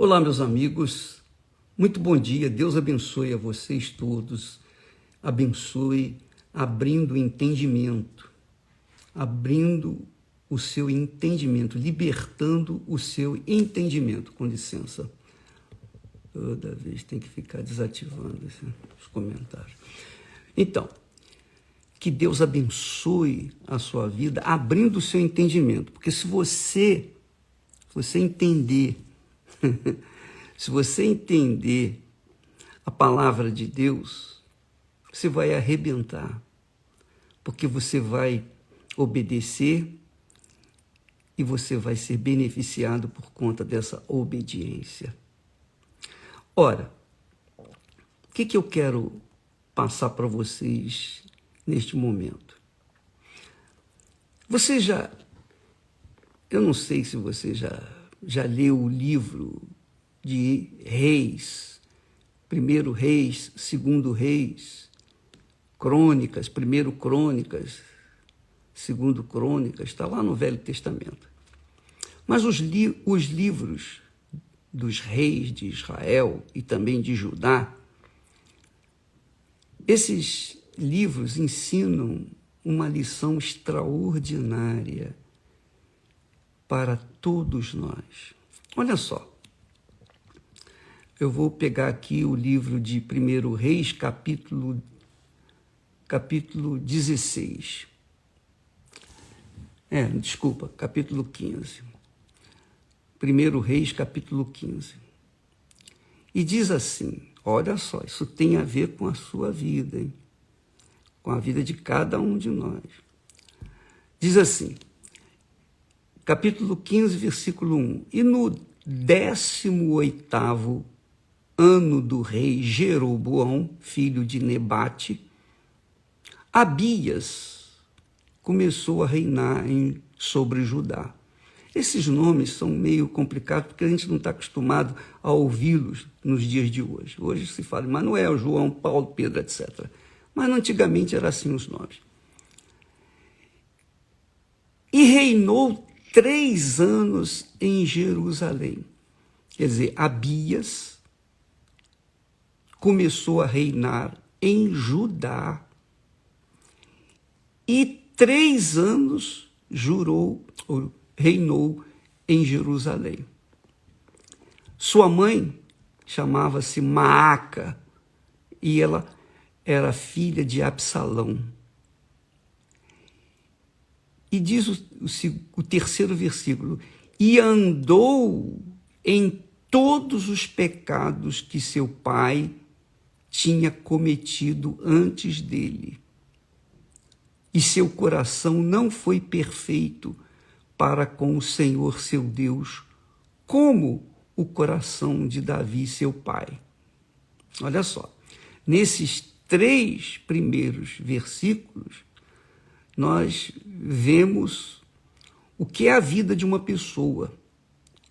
Olá, meus amigos, muito bom dia, Deus abençoe a vocês todos, abençoe abrindo o entendimento, abrindo o seu entendimento, libertando o seu entendimento, com licença. Toda vez tem que ficar desativando os comentários. Então, que Deus abençoe a sua vida, abrindo o seu entendimento, porque se você entender, se você entender a palavra de Deus, você vai arrebentar, porque você vai obedecer e você vai ser beneficiado por conta dessa obediência. Ora, o que eu quero passar para vocês neste momento? Eu não sei se você já leu o livro de Reis, primeiro Reis, segundo Reis, Crônicas, primeiro Crônicas, segundo Crônicas, está lá no Velho Testamento. Mas os livros dos reis de Israel e também de Judá, esses livros ensinam uma lição extraordinária para todos nós. Olha só, eu vou pegar aqui o livro de 1 Reis, capítulo 16. Capítulo 15. 1 Reis, capítulo 15. E diz assim, olha só, isso tem a ver com a sua vida, hein? Com a vida de cada um de nós. Diz assim, capítulo 15, versículo 1. E no 18º ano do rei Jeroboão, filho de Nebate, Abias começou a reinar sobre Judá. Esses nomes são meio complicados, porque a gente não está acostumado a ouvi-los nos dias de hoje. Hoje se fala Manuel, João, Paulo, Pedro, etc. Mas antigamente eram assim os nomes. E reinou 3 anos em Jerusalém. Quer dizer, Abias começou a reinar em Judá e 3 anos reinou em Jerusalém. Sua mãe chamava-se Maaca e ela era filha de Absalão. E diz o terceiro versículo, e andou em todos os pecados que seu pai tinha cometido antes dele. E seu coração não foi perfeito para com o Senhor seu Deus, como o coração de Davi, seu pai. Olha só, nesses 3 primeiros versículos, nós vemos o que é a vida de uma pessoa,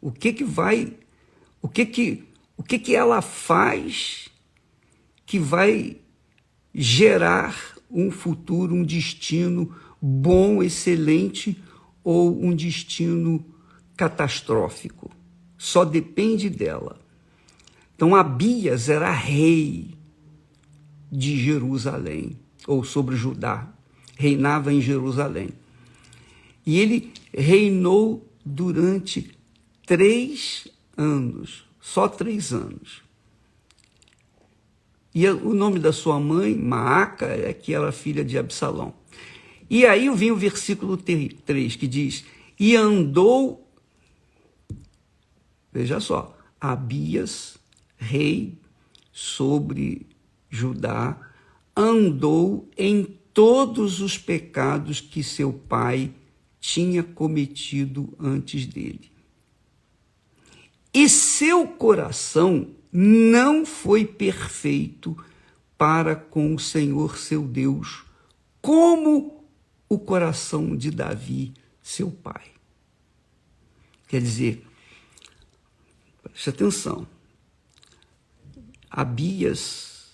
o que ela faz que vai gerar um futuro, um destino bom, excelente, ou um destino catastrófico. Só depende dela. Então, Abias era rei de Jerusalém, ou sobre Judá, reinava em Jerusalém. E ele reinou durante 3 anos, só 3 anos. E o nome da sua mãe, Maaca, é que era filha de Absalão. E aí vem o versículo 3, que diz, e andou, veja só, Abias, rei sobre Judá, andou em todos os pecados que seu pai tinha cometido antes dele. E seu coração não foi perfeito para com o Senhor seu Deus, como o coração de Davi, seu pai. Quer dizer, preste atenção, Abias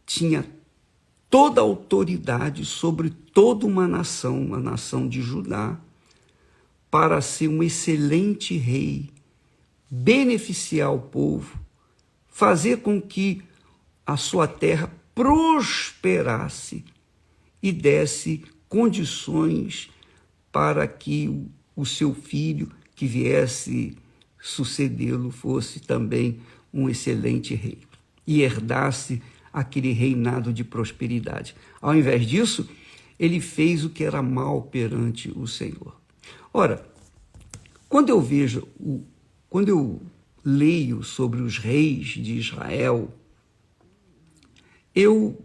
tinha toda a autoridade sobre toda uma nação, a nação de Judá, para ser um excelente rei, beneficiar o povo, fazer com que a sua terra prosperasse e desse condições para que o seu filho que viesse sucedê-lo fosse também um excelente rei e herdasse aquele reinado de prosperidade. Ao invés disso, ele fez o que era mal perante o Senhor. Ora, quando eu leio sobre os reis de Israel, eu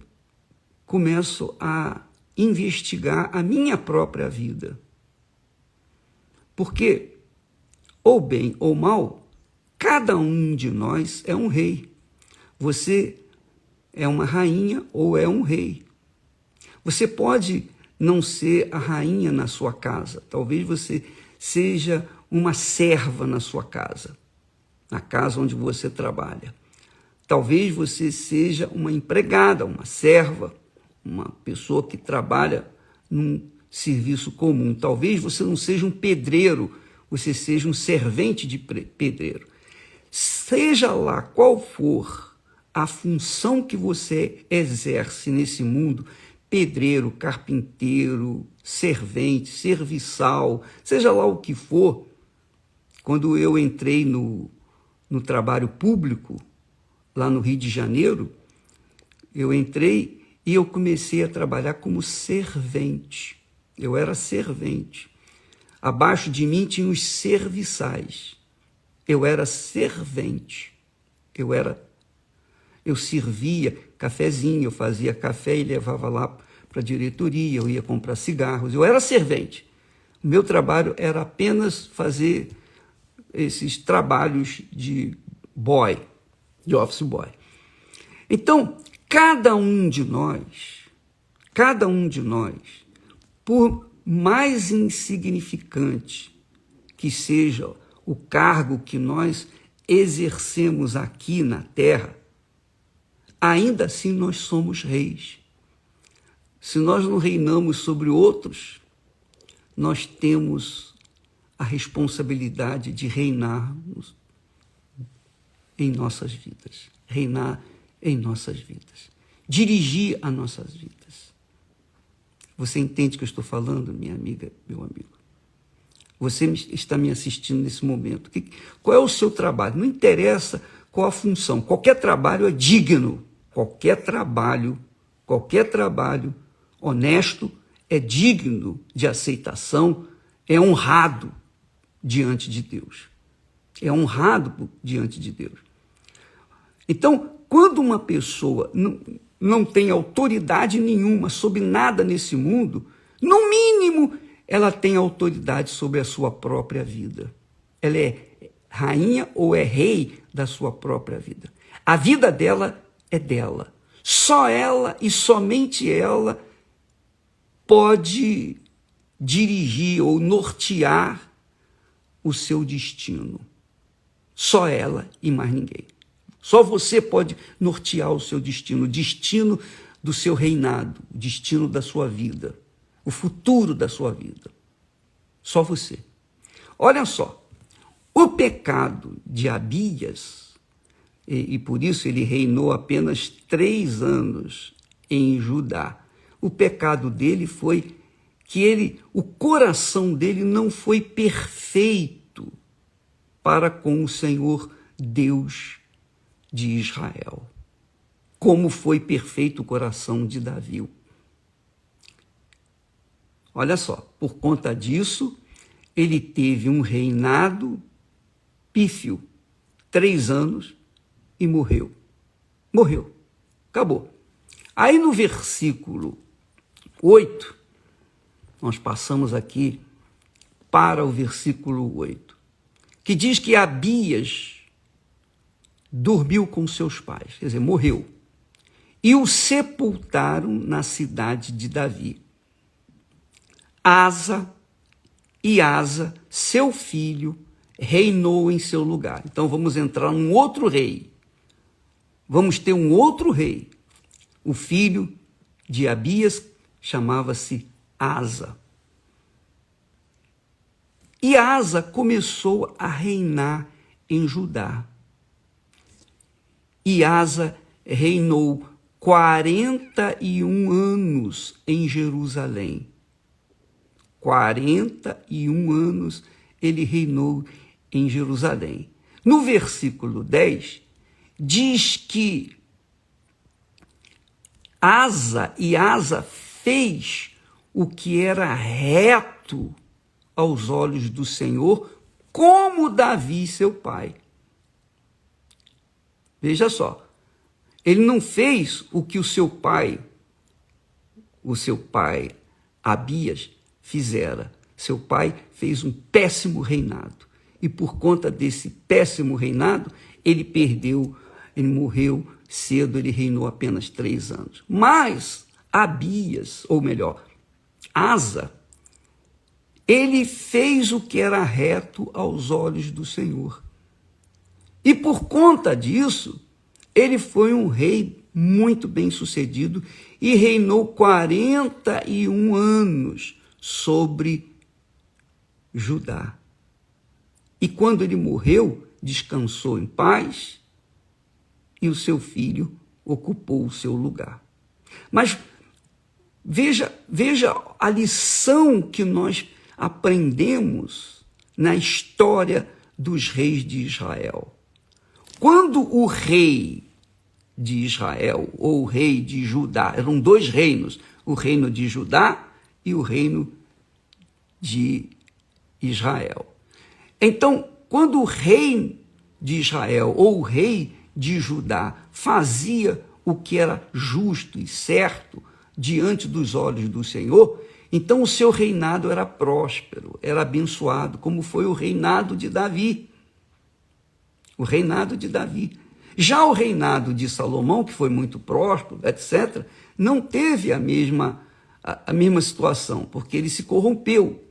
começo a investigar a minha própria vida. Porque, ou bem ou mal, cada um de nós é um rei. Você é uma rainha ou é um rei. Você pode não ser a rainha na sua casa. Talvez você seja uma serva na sua casa, na casa onde você trabalha. Talvez você seja uma empregada, uma serva, uma pessoa que trabalha num serviço comum. Talvez você não seja um pedreiro, você seja um servente de pedreiro. Seja lá qual for a função que você exerce nesse mundo, pedreiro, carpinteiro, servente, serviçal, seja lá o que for, quando eu entrei no trabalho público, lá no Rio de Janeiro, eu entrei e eu comecei a trabalhar como servente. Eu era servente. Abaixo de mim tinha os serviçais. Eu era servente. Eu servia cafezinho, eu fazia café e levava lá para a diretoria, eu ia comprar cigarros. Eu era servente. O meu trabalho era apenas fazer esses trabalhos de boy, de office boy. Então, cada um de nós, por mais insignificante que seja o cargo que nós exercemos aqui na terra, ainda assim nós somos reis. Se nós não reinamos sobre outros, nós temos a responsabilidade de reinarmos em nossas vidas, reinar em nossas vidas, dirigir as nossas vidas. Você entende o que eu estou falando, minha amiga, meu amigo? Você está me assistindo nesse momento. Qual é o seu trabalho? Não interessa qual a função. Qualquer trabalho é digno. Qualquer trabalho honesto é digno de aceitação, é honrado diante de Deus. É honrado diante de Deus. Então, quando uma pessoa não tem autoridade nenhuma sobre nada nesse mundo, no mínimo, ela tem autoridade sobre a sua própria vida. Ela é rainha ou é rei da sua própria vida. A vida dela é dela. Só ela e somente ela pode dirigir ou nortear o seu destino. Só ela e mais ninguém. Só você pode nortear o seu destino, o destino do seu reinado, o destino da sua vida, o futuro da sua vida. Só você. Olha só, o pecado de Abias, e por isso ele reinou apenas 3 anos em Judá. O pecado dele foi que o coração dele não foi perfeito para com o Senhor Deus de Israel, como foi perfeito o coração de Davi. Olha só, por conta disso, ele teve um reinado pífio, 3 anos, e morreu. Morreu. Acabou. Aí no versículo 8, nós passamos aqui para o versículo 8, que diz que Abias dormiu com seus pais, quer dizer, morreu, e o sepultaram na cidade de Davi. Asa, seu filho, reinou em seu lugar. Então vamos entrar num outro rei. Vamos ter um outro rei. O filho de Abias chamava-se Asa. E Asa começou a reinar em Judá. E Asa reinou 41 anos em Jerusalém. 41 anos ele reinou em Jerusalém. No versículo 10, diz que Asa fez o que era reto aos olhos do Senhor, como Davi, seu pai. Veja só, ele não fez o que o seu pai Abias, fizera. Seu pai fez um péssimo reinado. E por conta desse péssimo reinado, ele morreu cedo, ele reinou apenas 3 anos. Mas Abias, ou melhor, Asa, ele fez o que era reto aos olhos do Senhor. E por conta disso, ele foi um rei muito bem-sucedido e reinou 41 anos sobre Judá. E quando ele morreu, descansou em paz e o seu filho ocupou o seu lugar. Mas veja a lição que nós aprendemos na história dos reis de Israel. Quando o rei de Israel ou o rei de Judá, eram 2 reinos, o reino de Judá e o reino de Israel. Então, quando o rei de Israel ou o rei de Judá fazia o que era justo e certo diante dos olhos do Senhor, então o seu reinado era próspero, era abençoado, como foi o reinado de Davi. O reinado de Davi. Já o reinado de Salomão, que foi muito próspero, etc., não teve a mesma situação, porque ele se corrompeu.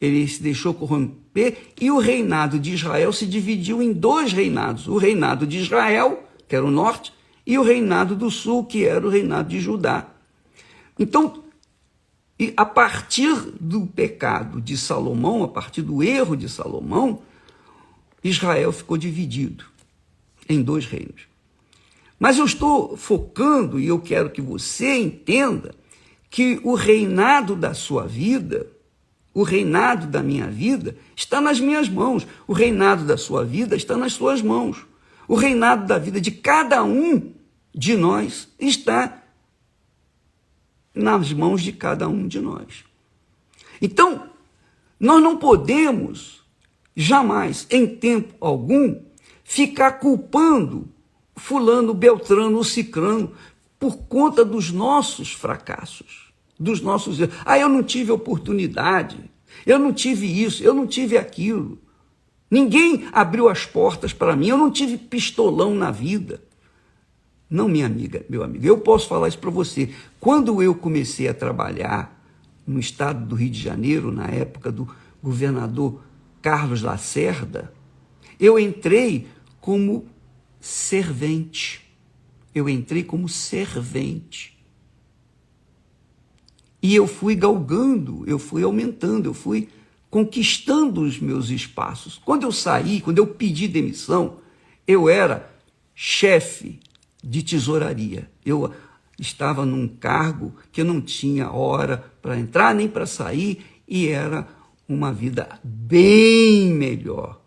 Ele se deixou corromper e o reinado de Israel se dividiu em 2 reinados. O reinado de Israel, que era o norte, e o reinado do sul, que era o reinado de Judá. Então, a partir do pecado de Salomão, a partir do erro de Salomão, Israel ficou dividido em 2 reinos. Mas eu estou focando, e eu quero que você entenda, que o reinado da sua vida, o reinado da minha vida, está nas minhas mãos. O reinado da sua vida está nas suas mãos. O reinado da vida de cada um de nós está nas mãos de cada um de nós. Então, nós não podemos jamais, em tempo algum, ficar culpando fulano, beltrano ou cicrano por conta dos nossos fracassos, dos nossos erros. Eu não tive oportunidade, eu não tive isso, eu não tive aquilo. Ninguém abriu as portas para mim, eu não tive pistolão na vida. Não, minha amiga, meu amigo, eu posso falar isso para você. Quando eu comecei a trabalhar no estado do Rio de Janeiro, na época do governador Carlos Lacerda, eu entrei como servente. E eu fui galgando, eu fui aumentando, eu fui conquistando os meus espaços. Quando eu saí, quando eu pedi demissão, eu era chefe de tesouraria. Eu estava num cargo que eu não tinha hora para entrar nem para sair e era uma vida bem melhor.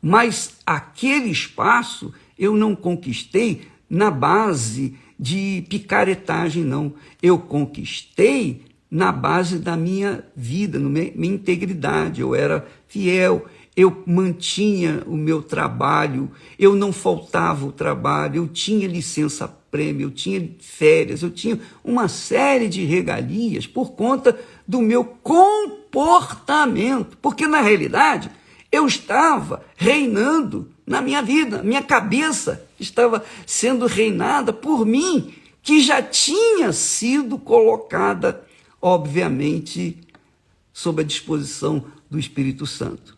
Mas aquele espaço eu não conquistei na base de picaretagem, não. Eu conquistei na base da minha vida, na minha integridade. Eu era fiel, eu mantinha o meu trabalho, eu não faltava o trabalho, eu tinha licença-prêmio, eu tinha férias, eu tinha uma série de regalias por conta do meu comportamento. Porque, na realidade, eu estava reinando na minha vida, minha cabeça estava sendo reinada por mim, que já tinha sido colocada, obviamente, sob a disposição do Espírito Santo.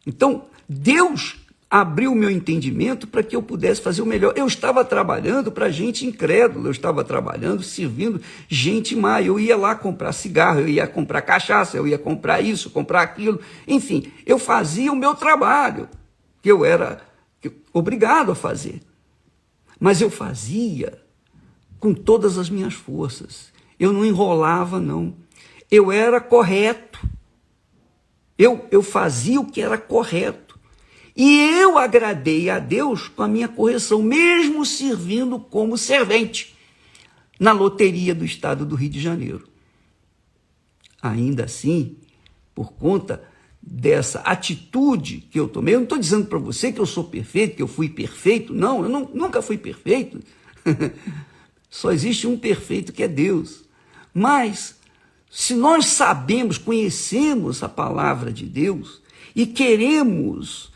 Então, Deus abriu o meu entendimento para que eu pudesse fazer o melhor. Eu estava trabalhando para gente incrédula, eu estava trabalhando, servindo gente má. Eu ia lá comprar cigarro, eu ia comprar cachaça, eu ia comprar isso, comprar aquilo. Enfim, eu fazia o meu trabalho. que eu era obrigado a fazer. Mas eu fazia com todas as minhas forças. Eu não enrolava, não. Eu era correto. Eu fazia o que era correto. E eu agradei a Deus com a minha correção, mesmo servindo como servente na loteria do estado do Rio de Janeiro. Ainda assim, por conta dessa atitude que eu tomei, eu não estou dizendo para você que eu sou perfeito, que eu fui perfeito, não, eu nunca fui perfeito. Só existe um perfeito, que é Deus. Mas, se nós sabemos, conhecemos a palavra de Deus e queremos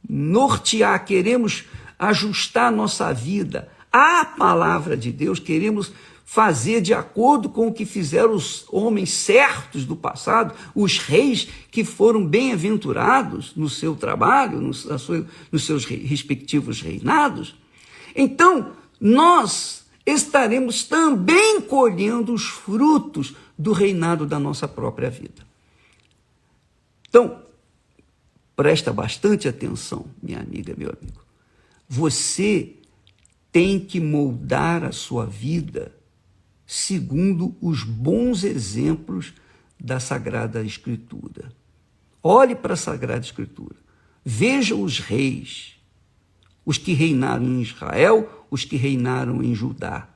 nortear, queremos ajustar a nossa vida à palavra de Deus, queremos fazer de acordo com o que fizeram os homens certos do passado, os reis que foram bem-aventurados no seu trabalho, nos seus respectivos reinados, então nós estaremos também colhendo os frutos do reinado da nossa própria vida. Então, presta bastante atenção, minha amiga, meu amigo. Você tem que moldar a sua vida segundo os bons exemplos da Sagrada Escritura. Olhe para a Sagrada Escritura. Veja os reis, os que reinaram em Israel, os que reinaram em Judá.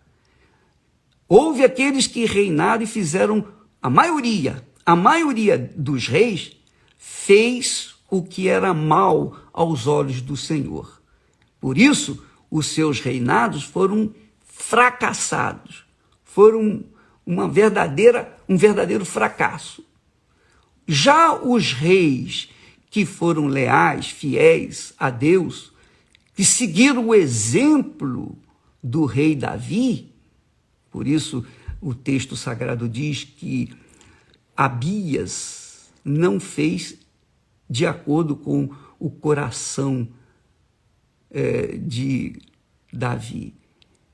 Houve aqueles que reinaram e fizeram, a maioria dos reis fez o que era mal aos olhos do Senhor. Por isso, os seus reinados foram fracassados, foram um verdadeiro fracasso. Já os reis que foram leais, fiéis a Deus, que seguiram o exemplo do rei Davi, por isso o texto sagrado diz que Abias não fez de acordo com o coração de Davi.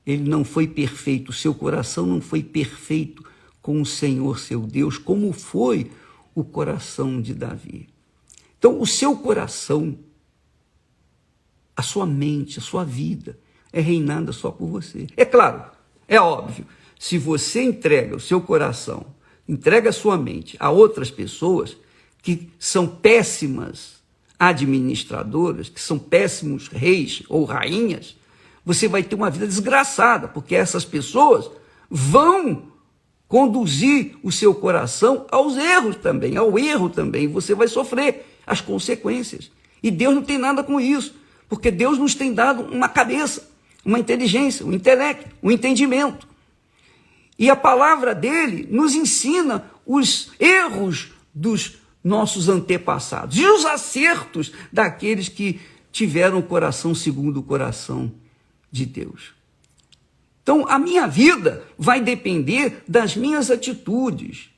Ele não foi perfeito, seu coração não foi perfeito com o Senhor, seu Deus, como foi o coração de Davi. Então, o seu coração, a sua mente, a sua vida é reinada só por você. É claro, é óbvio, se você entrega o seu coração, entrega a sua mente a outras pessoas que são péssimas administradoras, que são péssimos reis ou rainhas, você vai ter uma vida desgraçada, porque essas pessoas vão conduzir o seu coração aos erros também, ao erro também, você vai sofrer as consequências. E Deus não tem nada com isso, porque Deus nos tem dado uma cabeça, uma inteligência, um intelecto, um entendimento. E a palavra dele nos ensina os erros dos nossos antepassados e os acertos daqueles que tiveram o coração segundo o coração de Deus. Então, a minha vida vai depender das minhas atitudes,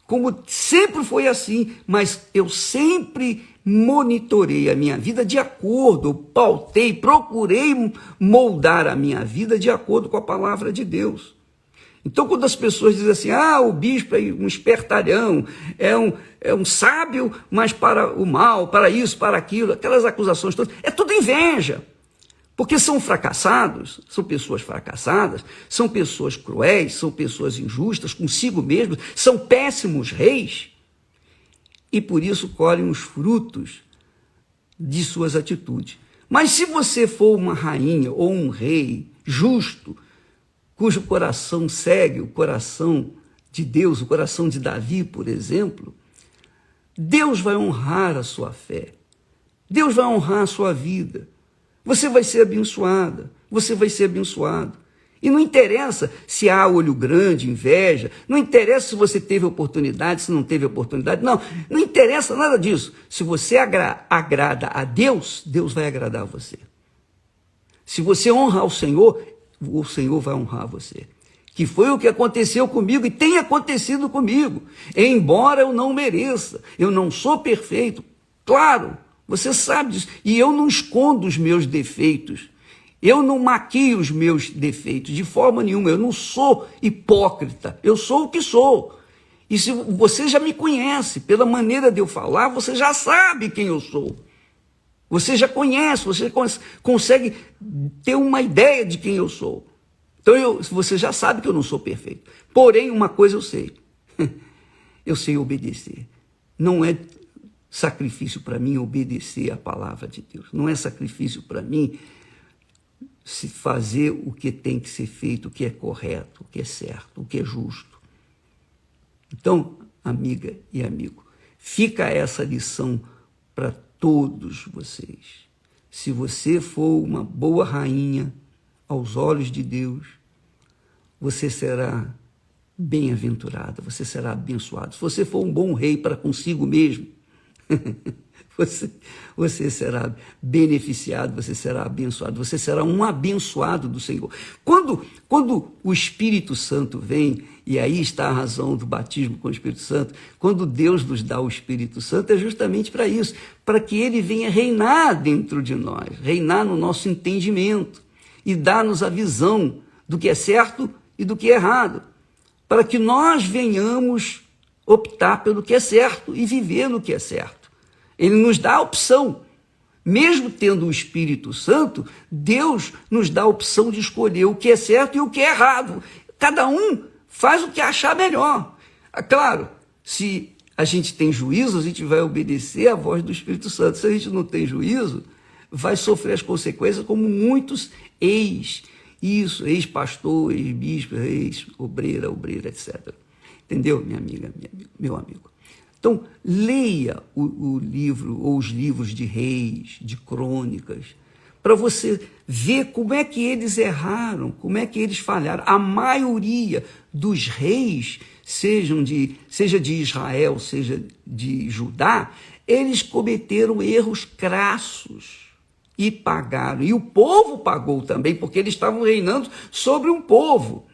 como sempre foi assim, mas eu sempre monitorei a minha vida de acordo, pautei, procurei moldar a minha vida de acordo com a palavra de Deus. Então, quando as pessoas dizem assim, o bispo é um espertalhão, é um sábio, mas para o mal, para isso, para aquilo, aquelas acusações todas, é tudo inveja. Porque são fracassados, são pessoas fracassadas, são pessoas cruéis, são pessoas injustas consigo mesmos, são péssimos reis, e por isso colhem os frutos de suas atitudes. Mas se você for uma rainha ou um rei justo, cujo coração segue o coração de Deus, o coração de Davi, por exemplo, Deus vai honrar a sua fé, Deus vai honrar a sua vida, você vai ser abençoada, você vai ser abençoado. E não interessa se há olho grande, inveja, não interessa se você teve oportunidade, se não teve oportunidade, não interessa nada disso. Se você agrada a Deus, Deus vai agradar a você. Se você honra o Senhor vai honrar você. Que foi o que aconteceu comigo e tem acontecido comigo. Embora eu não mereça, eu não sou perfeito, claro, você sabe disso. E eu não escondo os meus defeitos. Eu não maquio os meus defeitos de forma nenhuma. Eu não sou hipócrita. Eu sou o que sou. E se você já me conhece, pela maneira de eu falar, você já sabe quem eu sou. Você já conhece, você consegue ter uma ideia de quem eu sou. Então você já sabe que eu não sou perfeito. Porém, uma coisa eu sei. Eu sei obedecer. Não é sacrifício para mim obedecer a palavra de Deus. Não é sacrifício para mim se fazer o que tem que ser feito, o que é correto, o que é certo, o que é justo. Então, amiga e amigo, fica essa lição para todos vocês. Se você for uma boa rainha aos olhos de Deus, você será bem-aventurada, você será abençoado. Se você for um bom rei para consigo mesmo, você será beneficiado, você será abençoado, você será um abençoado do Senhor. Quando o Espírito Santo vem, e aí está a razão do batismo com o Espírito Santo, quando Deus nos dá o Espírito Santo, é justamente para isso, para que ele venha reinar dentro de nós, reinar no nosso entendimento e dar-nos a visão do que é certo e do que é errado, para que nós venhamos optar pelo que é certo e viver no que é certo. Ele nos dá a opção. Mesmo tendo o Espírito Santo, Deus nos dá a opção de escolher o que é certo e o que é errado. Cada um faz o que achar melhor. Claro, se a gente tem juízo, a gente vai obedecer à voz do Espírito Santo. Se a gente não tem juízo, vai sofrer as consequências como muitos ex-pastor, ex-bispo, ex-obreira, etc. Entendeu, minha amiga, meu amigo? Então, leia o livro ou os livros de reis, de crônicas, para você ver como é que eles erraram, como é que eles falharam. A maioria dos reis, seja de Israel, seja de Judá, eles cometeram erros crassos e pagaram. E o povo pagou também, porque eles estavam reinando sobre um povo.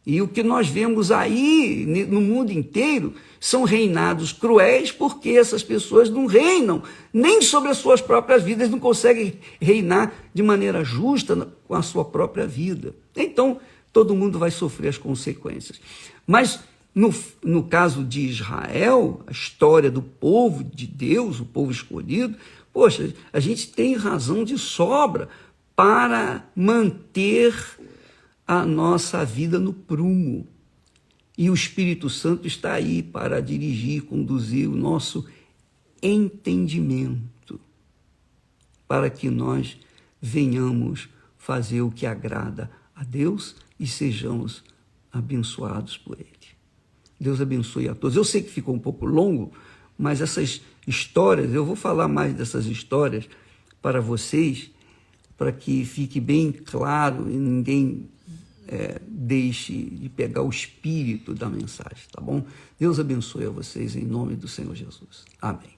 E o que nós vemos aí no mundo inteiro são reinados cruéis, porque essas pessoas não reinam nem sobre as suas próprias vidas, não conseguem reinar de maneira justa com a sua própria vida. Então, todo mundo vai sofrer as consequências. Mas, no caso de Israel, a história do povo de Deus, o povo escolhido, poxa, a gente tem razão de sobra para manter a nossa vida no prumo. E o Espírito Santo está aí para dirigir, conduzir o nosso entendimento, para que nós venhamos fazer o que agrada a Deus e sejamos abençoados por Ele. Deus abençoe a todos. Eu sei que ficou um pouco longo, mas essas histórias, eu vou falar mais dessas histórias para vocês, para que fique bem claro e ninguém deixe de pegar o espírito da mensagem, tá bom? Deus abençoe a vocês em nome do Senhor Jesus. Amém.